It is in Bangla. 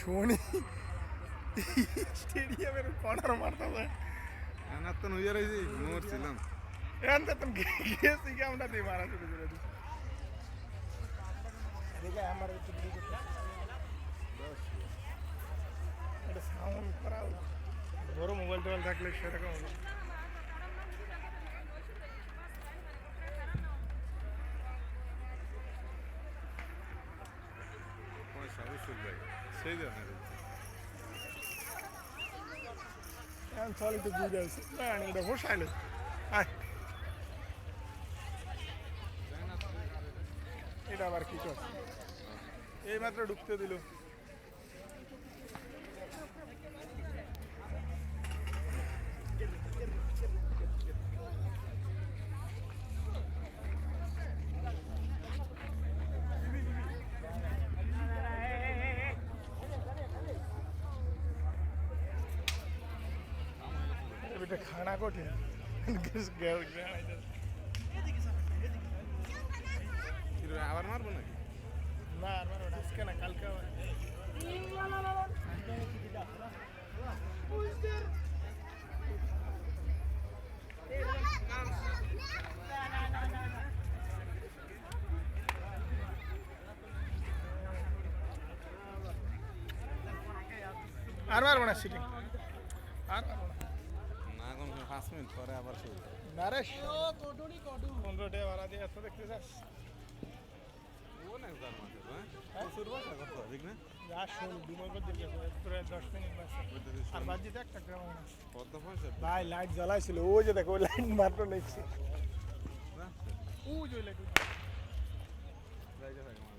শনি স্টেডিয়ামের কর্নার মারতে হবে আমার তো নুইয়ার হয়েছি মরছিলাম এখন তো তুমি গেছি কি আমরা দিয়ে মারা শুরু করে দিচ্ছি দেখে আমার একটু ভিডিও করতে এটা সাউন্ড করা বড় মোবাইল টোবাইল থাকলে সেরকম হলো পয়সা অবশ্যই ভাই সেই দেন এখন চল একটু বুঝে আসছি না এটা বসাইলে আয় এটা আবার কি কর এই মাত্র ঢুকতে দিল এটা খানা কঠিন আবার মারবো নাকি না আর মারো না আজকে না কালকে আবার আর মারবো না সিটিং আর মারবো না না কোন 5 মিনিট পরে আবার শুরু নারেশ 15 টাকা ভাড়া দিয়ে এত দেখতে চাস ও না জার মাঠে হ্যাঁ শুরু বাসা কত ঠিক না যা শোন ডুমো করে দিকে প্রায় 10 মিনিট বাসা আর বাদ দিতে একটা গ্রাম না কত পয়সা ভাই লাইট জ্বালাইছিল ওই যে দেখো লাইট মাত্র লেগছে না ওই যে লাইট যাইতে থাকে